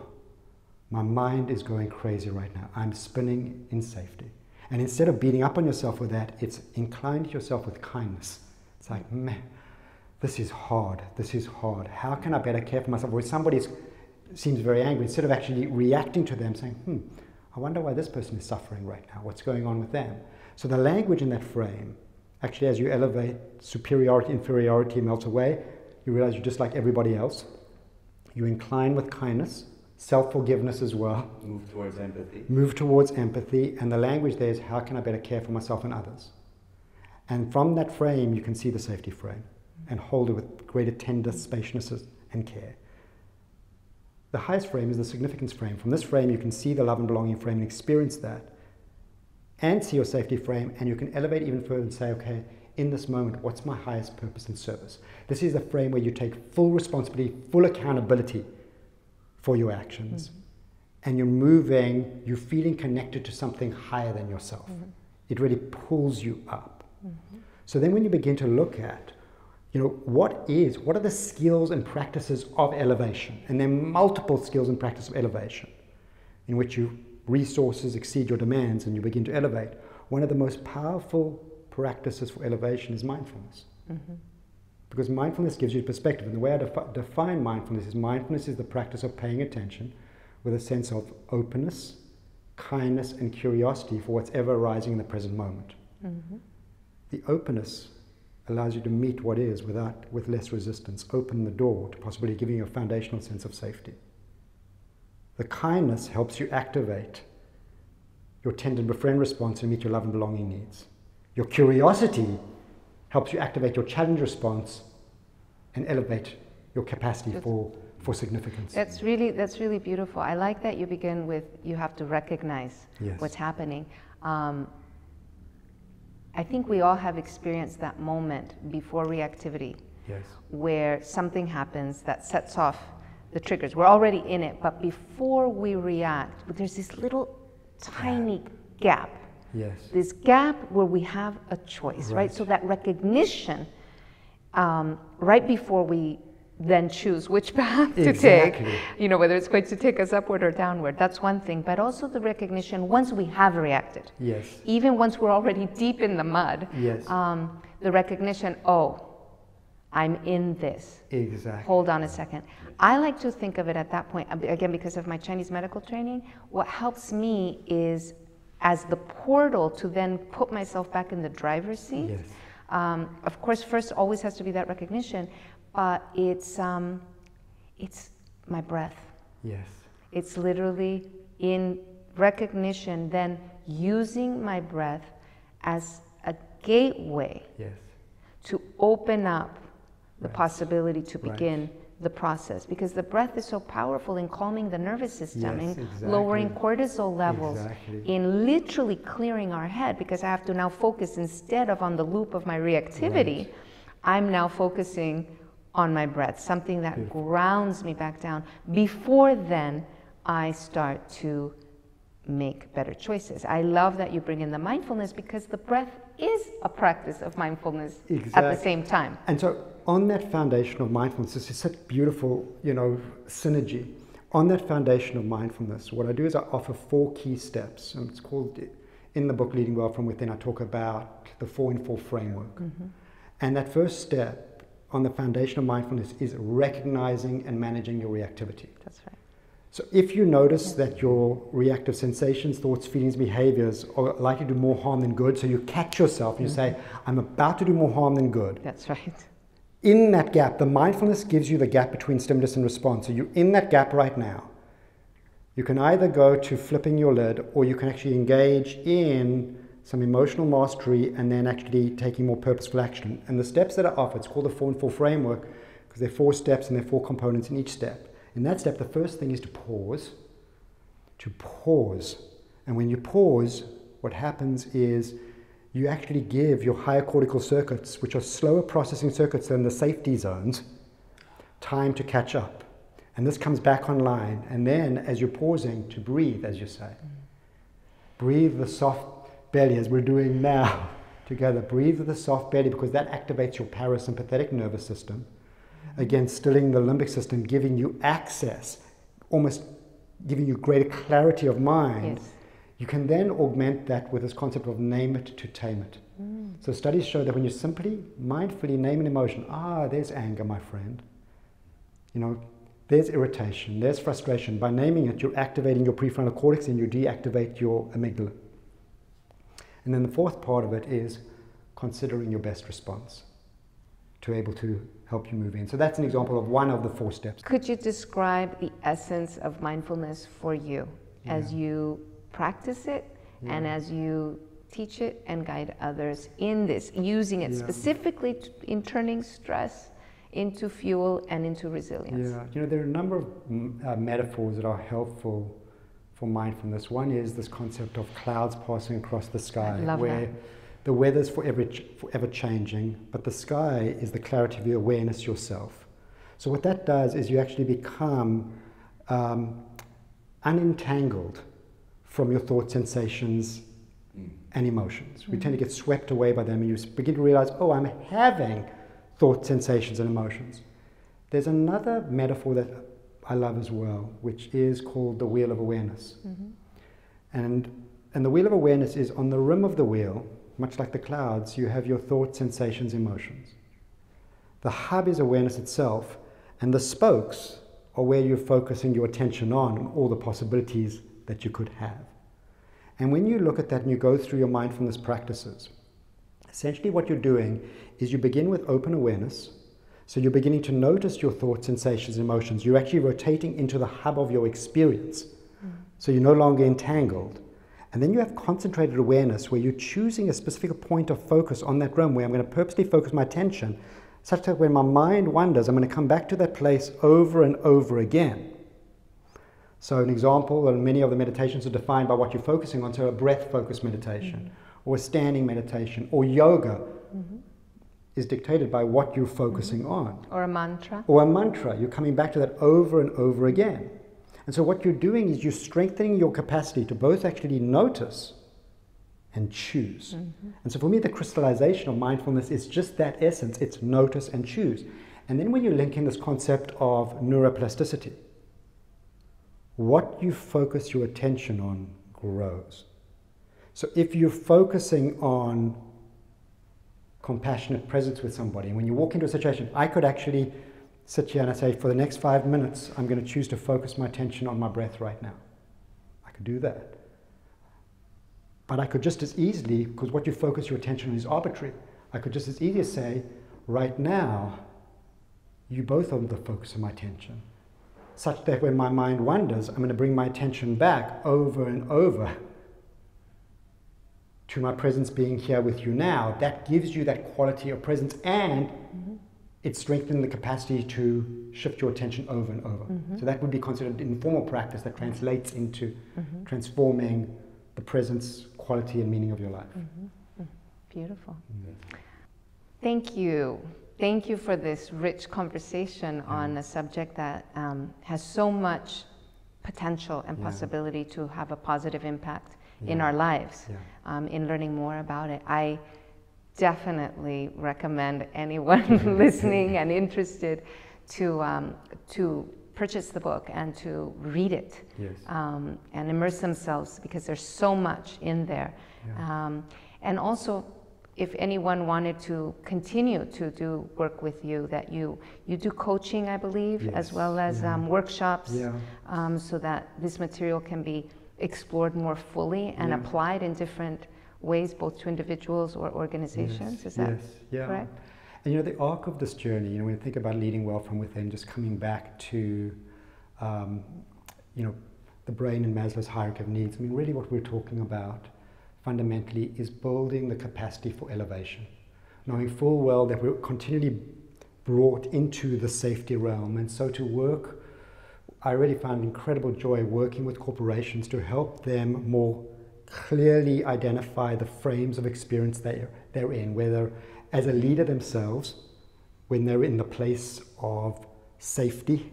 my mind is going crazy right now. I'm spinning in safety. And instead of beating up on yourself with that, it's incline to yourself with kindness. It's like, man, this is hard. This is hard. How can I better care for myself? When somebody seems very angry, instead of actually reacting to them, saying, I wonder why this person is suffering right now. What's going on with them? So the language in that frame, actually, as you elevate, superiority, inferiority melts away. You realize you're just like everybody else. You incline with kindness, self-forgiveness as well. Move towards empathy. Move towards empathy. And the language there is, how can I better care for myself and others? And from that frame, you can see the safety frame and hold it with greater tender spaciousness and care. The highest frame is the significance frame. From this frame, you can see the love and belonging frame and experience that, and see your safety frame, and you can elevate even further and say, okay, in this moment, what's my highest purpose and service? This is the frame where you take full responsibility, full accountability for your actions. And you're feeling connected to something higher than yourself. It really pulls you up. So then when you begin to look at, what are the skills and practices of elevation? And there are multiple skills and practices of elevation in which your resources exceed your demands and you begin to elevate. One of the most powerful practices for elevation is mindfulness. Because mindfulness gives you perspective. And the way I define mindfulness is the practice of paying attention with a sense of openness, kindness, and curiosity for what's ever arising in the present moment. The openness allows you to meet what is with less resistance, open the door to possibly giving you a foundational sense of safety. The kindness helps you activate your tend and befriend response and meet your love and belonging needs. Your curiosity helps you activate your challenge response and elevate your capacity for significance. That's really beautiful. I like that you begin with, you have to recognize what's happening. I think we all have experienced that moment before reactivity, where something happens that sets off the triggers. We're already in it, but before we react, there's this little tiny gap. This gap where we have a choice, right? So that recognition, right before we then choose which path to Exactly. take, you know, whether it's going to take us upward or downward. That's one thing. But also the recognition, once we have reacted, Yes. even once we're already deep in the mud, Yes. the recognition, oh, I'm in this. Exactly. Hold on a second. I like to think of it at that point, again, because of my Chinese medical training, what helps me is as the portal to then put myself back in the driver's seat. Yes. Of course, first always has to be that recognition, but it's my breath. Yes. It's literally in recognition, then using my breath as a gateway Yes. to open up the Right. possibility to Right. begin the process, because the breath is so powerful in calming the nervous system, Yes, in exactly. lowering cortisol levels, Exactly. in literally clearing our head, because I have to now focus, instead of on the loop of my reactivity, Right. I'm now focusing on my breath, something that Beautiful. grounds me back down. Before then, I start to make better choices. I love that you bring in the mindfulness, because the breath is a practice of mindfulness at the Exactly. same time. And so on that foundation of mindfulness, this is such beautiful, synergy. On that foundation of mindfulness, what I do is I offer 4 key steps. And it's called, in the book Leading Well From Within, I talk about the 4-in-4 framework. Mm-hmm. And that first step on the foundation of mindfulness is recognizing and managing your reactivity. That's right. So if you notice that your reactive sensations, thoughts, feelings, behaviors are likely to do more harm than good, so you catch yourself and you say, I'm about to do more harm than good. That's right. In that gap, the mindfulness gives you the gap between stimulus and response. So you're in that gap right now. You can either go to flipping your lid, or you can actually engage in some emotional mastery and then actually taking more purposeful action. And the steps that are offered, it's called the 4-in-4 framework, because there are 4 steps and there are 4 components in each step. In that step, the first thing is to pause. To pause. And when you pause, what happens is you actually give your higher cortical circuits, which are slower processing circuits than the safety zones, time to catch up. And this comes back online. And then, as you're pausing, to breathe, as you say. Breathe the soft belly, as we're doing now together. Breathe with the soft belly, because that activates your parasympathetic nervous system. Again, stilling the limbic system, giving you access, almost giving you greater clarity of mind. Yes. You can then augment that with this concept of name it to tame it. So studies show that when you simply, mindfully name an emotion, there's anger, my friend. There's irritation, there's frustration. By naming it, you're activating your prefrontal cortex and you deactivate your amygdala. And then the 4th part of it is considering your best response to able to help you move in. So that's an example of one of the 4 steps. Could you describe the essence of mindfulness for you as you practice it and as you teach it and guide others in this, using it specifically in turning stress into fuel and into resilience? Yeah, there are a number of metaphors that are helpful for mindfulness. One is this concept of clouds passing across the sky, where the weather's forever changing, but the sky is the clarity of your awareness yourself. So what that does is you actually become unentangled from your thoughts, sensations, and emotions. We tend to get swept away by them, and you begin to realize, I'm having thoughts, sensations, and emotions. There's another metaphor that I love as well, which is called the wheel of awareness. And the wheel of awareness is on the rim of the wheel. Much like the clouds, you have your thoughts, sensations, emotions. The hub is awareness itself, and the spokes are where you're focusing your attention on all the possibilities that you could have. And when you look at that and you go through your mindfulness practices, essentially what you're doing is you begin with open awareness. So you're beginning to notice your thoughts, sensations, emotions. You're actually rotating into the hub of your experience. So you're no longer entangled. And then you have concentrated awareness, where you're choosing a specific point of focus on that rim, where I'm going to purposely focus my attention, such that when my mind wanders, I'm going to come back to that place over and over again. So an example, and many of the meditations are defined by what you're focusing on, so a breath-focused meditation, or a standing meditation, or yoga is dictated by what you're focusing on. Or a mantra. Or a mantra. You're coming back to that over and over again. And so what you're doing is you're strengthening your capacity to both actually notice and choose. And so for me, the crystallization of mindfulness is just that essence. It's notice and choose. And then when you link in this concept of neuroplasticity, what you focus your attention on grows. So if you're focusing on compassionate presence with somebody, and when you walk into a situation, I could actually sit here and I say, for the next 5 minutes, I'm going to choose to focus my attention on my breath right now. I could do that. But I could just as easily, because what you focus your attention on is arbitrary, I could just as easily say, right now, you both are the focus of my attention, such that when my mind wanders, I'm going to bring my attention back over and over to my presence being here with you now. That gives you that quality of presence, and it's strengthening the capacity to shift your attention over and over. So that would be considered informal practice that translates into transforming the presence, quality, and meaning of your life. Beautiful. Thank you. Thank you for this rich conversation on a subject that has so much potential and possibility to have a positive impact in our lives, in learning more about it. I definitely recommend anyone listening and interested to purchase the book and to read it and immerse themselves, because there's so much in there. And also, if anyone wanted to continue to do work with you, that you do coaching, I believe, as well as workshops, so that this material can be explored more fully and applied in different ways, both to individuals or organizations. Is that correct? And the arc of this journey, when you think about leading well from within, just coming back to, the brain and Maslow's hierarchy of needs, really what we're talking about fundamentally is building the capacity for elevation, knowing full well that we're continually brought into the safety realm. And so to work, I really found incredible joy working with corporations to help them more clearly identify the frames of experience they're in, whether as a leader themselves, when they're in the place of safety,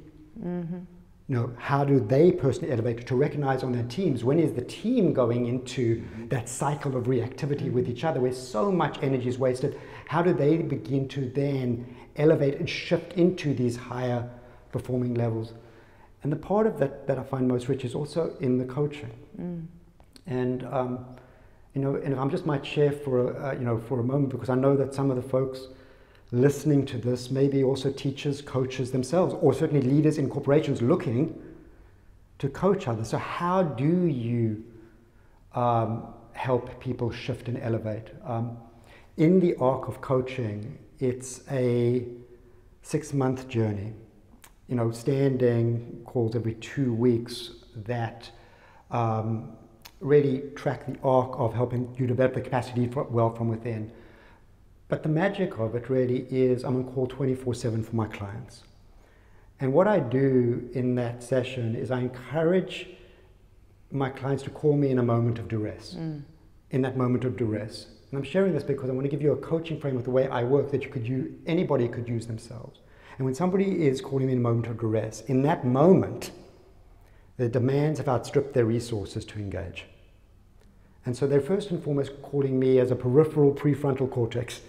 how do they personally elevate, to recognize on their teams, when is the team going into that cycle of reactivity with each other where so much energy is wasted? How do they begin to then elevate and shift into these higher performing levels? And the part of that I find most rich is also in the coaching. And and if I just might share for a moment, because I know that some of the folks listening to this may be also teachers, coaches themselves, or certainly leaders in corporations looking to coach others. So how do you help people shift and elevate? In the arc of coaching, it's a 6-month journey. Standing calls every 2 weeks that really track the arc of helping you develop the capacity for well from within. But the magic of it really is I'm on call 24/7 for my clients. And what I do in that session is I encourage my clients to call me in a moment of duress, in that moment of duress. And I'm sharing this because I want to give you a coaching framework, the way I work, that anybody could use themselves. And when somebody is calling me in a moment of duress, in that moment, their demands have outstripped their resources to engage. And so they're first and foremost calling me as a peripheral prefrontal cortex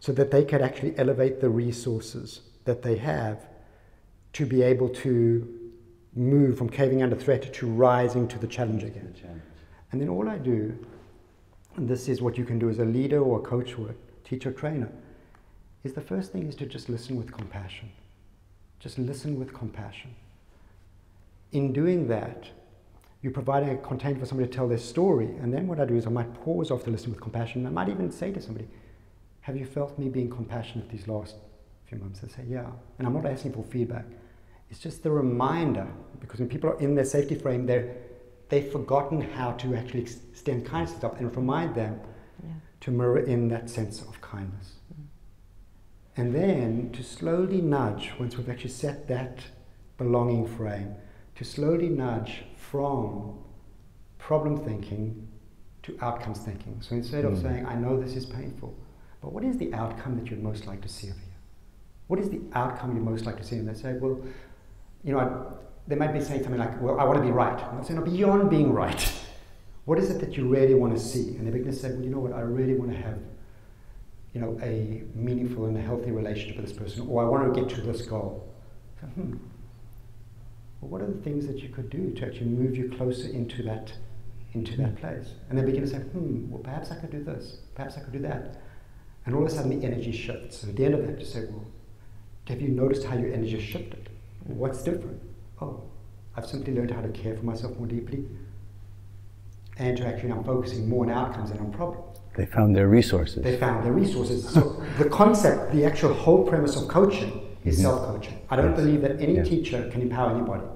so that they can actually elevate the resources that they have to be able to move from caving under threat to rising to the challenge again. And then all I do, and this is what you can do as a leader or a coach or a teacher, trainer, is the first thing is to just listen with compassion. Just listen with compassion. In doing that, you're providing a container for somebody to tell their story. And then what I do is I might pause after listening with compassion. I might even say to somebody, have you felt me being compassionate these last few months? They say, yeah. And I'm not asking for feedback. It's just the reminder, because when people are in their safety frame, they've forgotten how to actually extend kindness to themselves and remind them to mirror in that sense of kindness. And then to slowly nudge, once we've actually set that belonging frame, to slowly nudge from problem thinking to outcomes thinking. So instead of saying, I know this is painful, but what is the outcome that you'd most like to see of you? What is the outcome you'd most like to see? And they say, well, they might be saying something like, well, I want to be right. And I'll say, no, beyond being right, what is it that you really want to see? And they begin to say, well, you know what, I really want to have, you know, a meaningful and a healthy relationship with this person, or I want to get to this goal. So, well, what are the things that you could do to actually move you closer into that place? And they begin to say, well, perhaps I could do this, perhaps I could do that. And all of a sudden the energy shifts. And at the end of that, you say, well, have you noticed how your energy shifted? What's different? Oh, I've simply learned how to care for myself more deeply, and to actually, I'm focusing more on outcomes than on problems. They found their resources. They found their resources. So the concept, the actual whole premise of coaching is self-coaching. I don't believe that any teacher can empower anybody.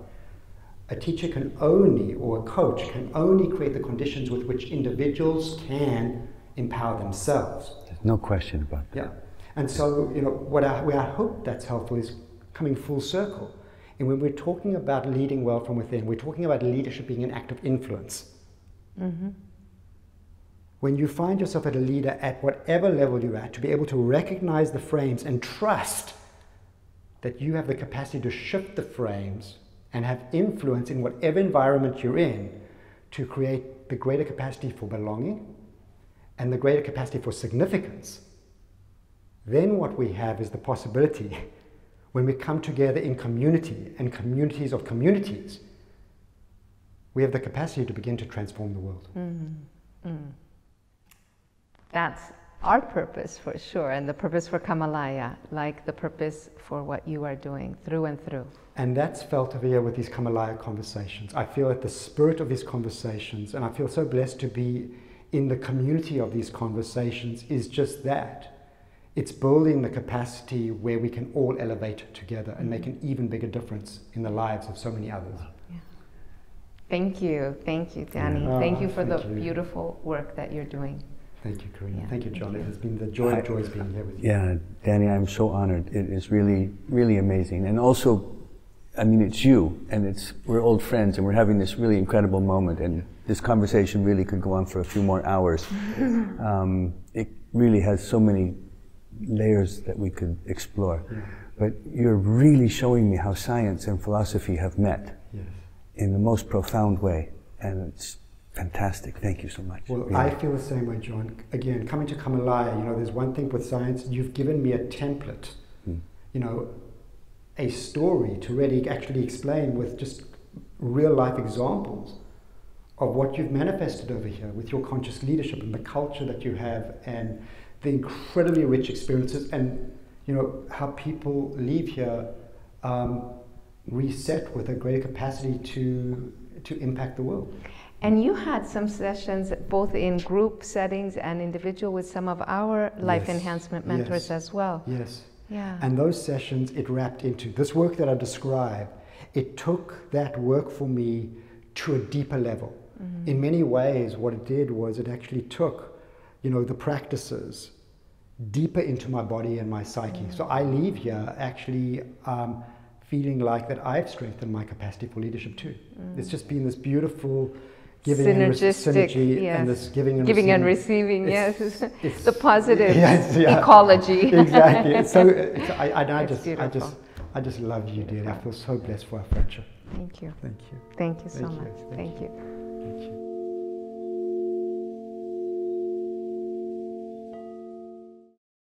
A teacher can only, or a coach can only create the conditions with which individuals can empower themselves. There's no question about that. Yeah. And so, you know, where I hope that's helpful is coming full circle. And when we're talking about leading well from within, we're talking about leadership being an act of influence. When you find yourself as a leader at whatever level you're at, to be able to recognize the frames and trust that you have the capacity to shift the frames and have influence in whatever environment you're in, to create the greater capacity for belonging and the greater capacity for significance, then what we have is the possibility, when we come together in community and communities of communities, we have the capacity to begin to transform the world. That's our purpose for sure, and the purpose for Kamalaya, like the purpose for what you are doing through and through. And that's felt over here with these Kamalaya conversations. I feel that the spirit of these conversations, and I feel so blessed to be in the community of these conversations, is just that. It's building the capacity where we can all elevate together and make an even bigger difference in the lives of so many others. Thank you, Danny. Thank you for the beautiful work that you're doing. Thank you, Karina. Thank you, John. It has been the joy of joys being here with you. Yeah, Danny, I'm so honored. It is really, really amazing. And also, I mean, it's you, and we're old friends, and we're having this really incredible moment, and this conversation really could go on for a few more hours. It really has so many layers that we could explore. But you're really showing me how science and philosophy have met in the most profound way, and it's fantastic. Thank you so much. Well, I feel the same way, John. Again, coming to Kamalaya, you know, there's one thing with science, you've given me a template, you know, a story to really actually explain with just real life examples of what you've manifested over here with your conscious leadership and the culture that you have and the incredibly rich experiences, and, you know, how people leave here reset with a greater capacity to impact the world. And you had some sessions both in group settings and individual with some of our life enhancement mentors as well. Yes. Yeah. And those sessions, it wrapped into this work that I described. It took that work for me to a deeper level. In many ways, what it did was it actually took, you know, the practices deeper into my body and my psyche. So I leave here actually feeling like that I've strengthened my capacity for leadership too. It's just been this beautiful giving synergy, and this giving and receiving. It's the positive ecology. Exactly. So I just love you, dear. I feel so blessed for our friendship. Thank you. Thank you. Thank you so much. Thank you. Thank you.